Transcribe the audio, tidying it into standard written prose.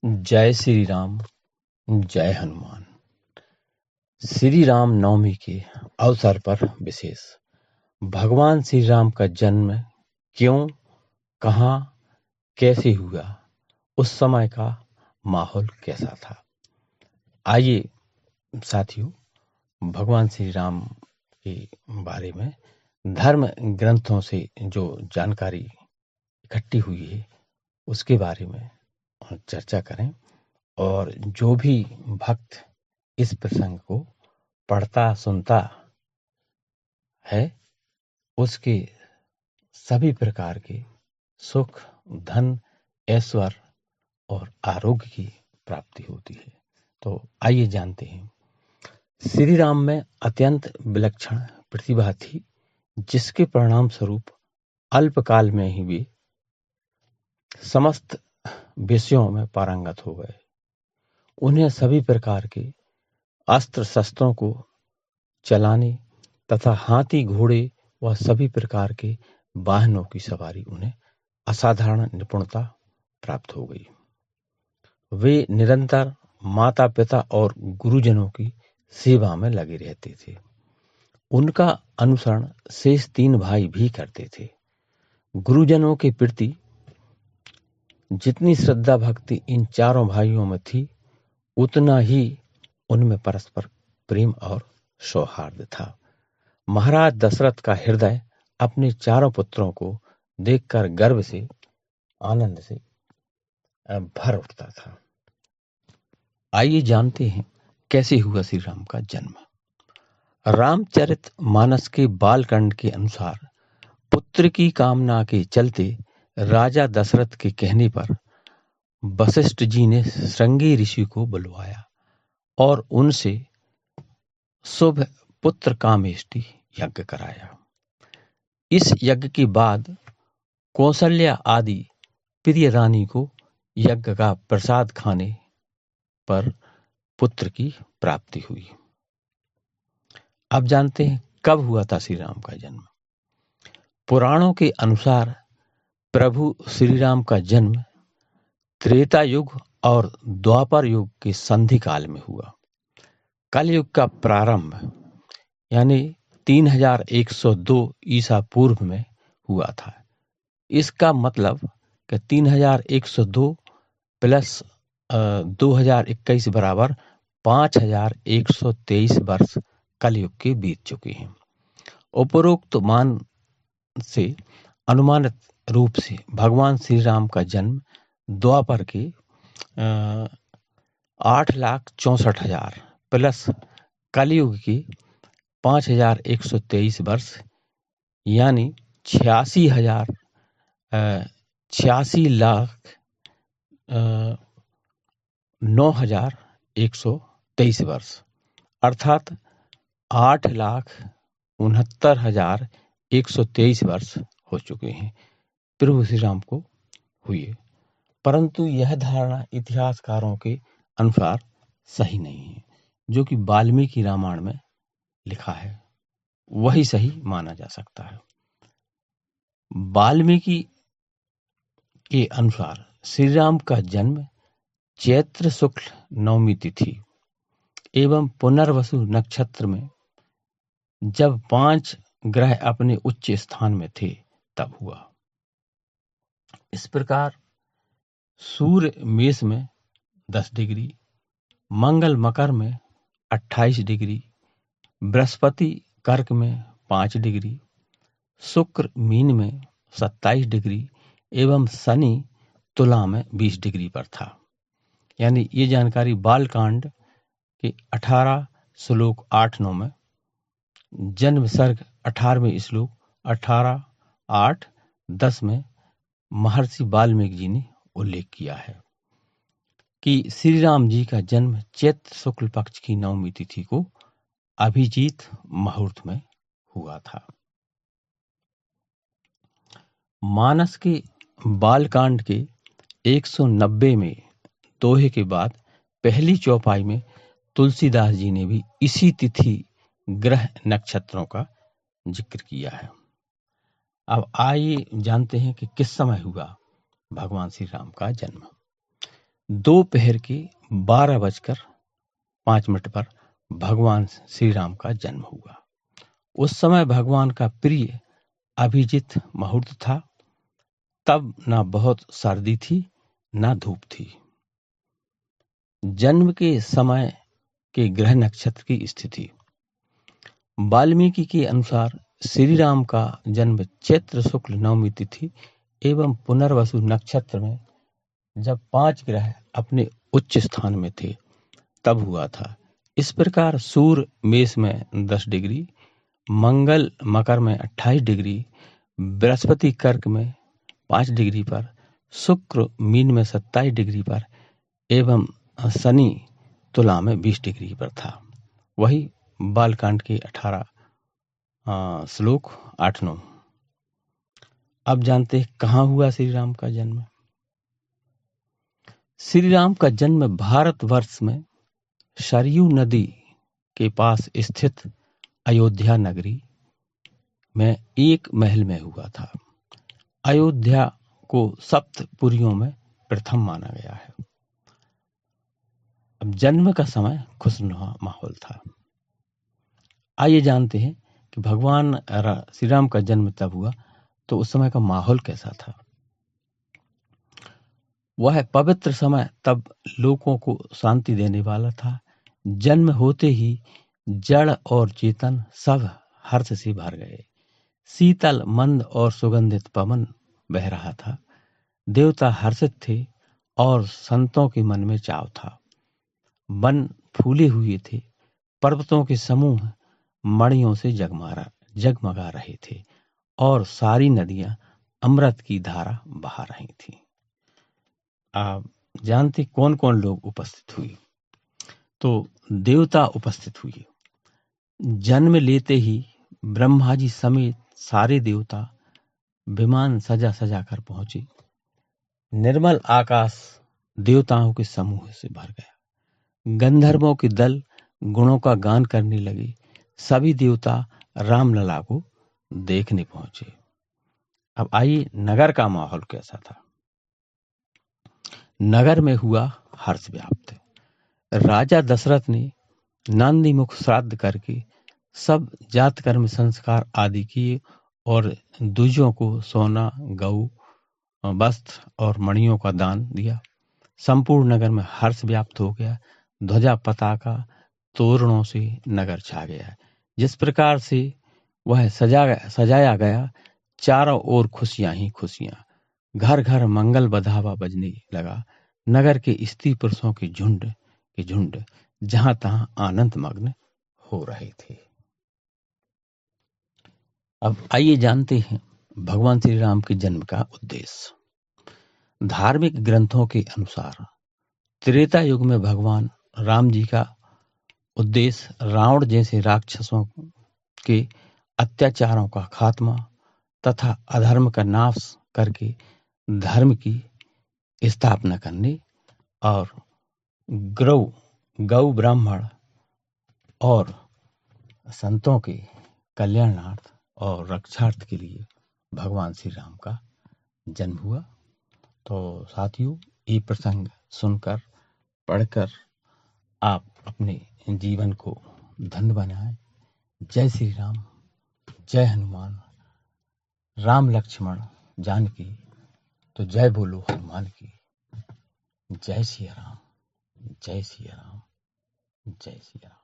जय श्री राम, जय हनुमान। श्री राम नवमी के अवसर पर विशेष भगवान श्री राम का जन्म क्यों, कहाँ, कैसे हुआ, उस समय का माहौल कैसा था। आइए साथियों, भगवान श्री राम के बारे में धर्म ग्रंथों से जो जानकारी इकट्ठी हुई है उसके बारे में चर्चा करें और जो भी भक्त इस प्रसंग को पढ़ता सुनता है उसके सभी प्रकार के सुख, धन, ऐश्वर्य और आरोग्य की प्राप्ति होती है। तो आइए जानते हैं। श्री राम में अत्यंत विलक्षण प्रतिभा थी, जिसके परिणाम स्वरूप अल्पकाल में ही वे समस्त विषयों में पारंगत हो गए। उन्हें सभी प्रकार के अस्त्र शस्त्रों को चलाने तथा हाथी, घोड़े व सभी प्रकार के वाहनों की सवारी उन्हें असाधारण निपुणता प्राप्त हो गई। वे निरंतर माता पिता और गुरुजनों की सेवा में लगे रहते थे। उनका अनुसरण शेष 3 भाई भी करते थे। गुरुजनों के प्रति जितनी श्रद्धा भक्ति इन चारों भाइयों में थी, उतना ही उनमें परस्पर प्रेम और सौहार्द था। महाराज दशरथ का हृदय अपने चारों पुत्रों को देखकर गर्व से, आनंद से भर उठता था। आइए जानते हैं कैसे हुआ श्री राम का जन्म। रामचरित मानस के बालकांड के अनुसार पुत्र की कामना के चलते राजा दशरथ के कहने पर वशिष्ठ जी ने श्रृंगी ऋषि को बुलवाया और उनसे शुभ पुत्र कामेष्टि यज्ञ कराया। इस यज्ञ के बाद कौशल्या आदि प्रिय रानी को यज्ञ का प्रसाद खाने पर पुत्र की प्राप्ति हुई। अब जानते हैं कब हुआ था श्री राम का जन्म। पुराणों के अनुसार प्रभु श्री राम का जन्म त्रेता युग और द्वापर युग के संधि काल में हुआ। कलयुग का प्रारंभ यानी 3102 ईसा पूर्व में हुआ था। इसका मतलब कि 3102 प्लस 2021 बराबर 5123 वर्ष कलयुग के बीत चुके हैं। उपरोक्त मान से अनुमानित रूप से भगवान श्री राम का जन्म द्वापर के 8,64,000 प्लस कलयुग की 5123 वर्ष यानी 86,09,123 वर्ष अर्थात 8,69,123 वर्ष हो चुके हैं प्रभु श्री राम को हुए। परंतु यह धारणा इतिहासकारों के अनुसार सही नहीं है। जो कि वाल्मीकि रामायण में लिखा है वही सही माना जा सकता है। वाल्मीकि के अनुसार श्री राम का जन्म चैत्र शुक्ल नवमी तिथि एवं पुनर्वसु नक्षत्र में जब 5 ग्रह अपने उच्च स्थान में थे तब हुआ। इस प्रकार सूर्य मेष में 10 डिग्री, मंगल मकर में 28 डिग्री, बृहस्पति कर्क में 5 डिग्री, शुक्र मीन में 27 डिग्री एवं शनि तुला में 20 डिग्री पर था। यानी ये जानकारी बालकांड के 18 श्लोक 8-9 में, जन्म सर्ग 18वें श्लोक 18-8-10 में महर्षि वाल्मीकि जी ने उल्लेख किया है कि श्री राम जी का जन्म चैत्र शुक्ल पक्ष की नवमी तिथि को अभिजीत मुहूर्त में हुआ था। मानस के बालकांड के 190 में दोहे के बाद पहली चौपाई में तुलसीदास जी ने भी इसी तिथि, ग्रह, नक्षत्रों का जिक्र किया है। अब आइए जानते हैं कि किस समय हुआ भगवान श्री राम का जन्म। दोपहर के 12:05 पर भगवान श्री राम का जन्म हुआ। उस समय भगवान का प्रिय अभिजीत मुहूर्त था। तब ना बहुत सर्दी थी ना धूप थी। जन्म के समय के ग्रह नक्षत्र की स्थिति। वाल्मीकि के अनुसार श्री राम का जन्म चैत्र शुक्ल नवमी तिथि एवं पुनर्वसु नक्षत्र में जब 5 ग्रह अपने उच्च स्थान में थे तब हुआ था। इस प्रकार सूर्य मेष में 10 डिग्री, मंगल मकर में 28 डिग्री, बृहस्पति कर्क में 5 डिग्री पर, शुक्र मीन में 27 डिग्री पर एवं शनि तुला में 20 डिग्री पर था। वही बालकांड के 18 श्लोक 8-9। अब जानते हैं कहाँ हुआ श्री राम का जन्म। श्री राम का जन्म भारतवर्ष में सरयू नदी के पास स्थित अयोध्या नगरी में एक महल में हुआ था। अयोध्या को सप्तपुरियों में प्रथम माना गया है। अब जन्म का समय खुशनुमा माहौल था। आइए जानते हैं कि भगवान श्री राम का जन्म तब हुआ तो उस समय का माहौल कैसा था। वह पवित्र समय तब लोगों को शांति देने वाला था। जन्म होते ही जड़ और चेतन सब हर्ष से भर गए। शीतल मंद और सुगंधित पवन बह रहा था। देवता हर्षित थे और संतों के मन में चाव था। वन फूले हुए थे। पर्वतों के समूह मणियों से जगमगा रहे थे और सारी नदियां अमृत की धारा बहा रही थी। आप जानते कौन कौन लोग उपस्थित हुए? तो देवता उपस्थित हुए। जन्म लेते ही ब्रह्मा जी समेत सारे देवता विमान सजा सजा कर पहुंचे। निर्मल आकाश देवताओं के समूह से भर गया। गंधर्वों के दल गुणों का गान करने लगे। सभी देवता रामलला को देखने पहुंचे। अब आइए नगर का माहौल कैसा था। नगर में हुआ हर्ष व्याप्त। राजा दशरथ ने नांदीमुख श्राद्ध करके सब जात कर्म संस्कार आदि किए और द्विजों को सोना, गऊ, वस्त्र और मणियों का दान दिया। संपूर्ण नगर में हर्ष व्याप्त हो गया। ध्वजा पताका तोरणों से नगर छा गया। जिस प्रकार से वह सजाया गया, चारों ओर खुशियां ही खुशियां। घर घर मंगल बधावा बजने लगा। नगर के स्त्री पुरुषों के झुंड जहां तहां आनंद मग्न हो रहे थे। अब आइए जानते हैं भगवान श्री राम के जन्म का उद्देश्य। धार्मिक ग्रंथों के अनुसार त्रेता युग में भगवान राम जी का उद्देश्य रावण जैसे राक्षसों के अत्याचारों का खात्मा तथा अधर्म का नाश करके धर्म की स्थापना करने और गौ ब्राह्मण और संतों के कल्याणार्थ और रक्षार्थ के लिए भगवान श्री राम का जन्म हुआ। तो साथियों, ये प्रसंग सुनकर पढ़कर आप अपने जीवन को धन्य बनाएं। जय श्री राम, जय हनुमान, राम लक्ष्मण जानकी। तो जय बोलो हनुमान की। जय सिया राम, जय सिया राम, जय सिया राम।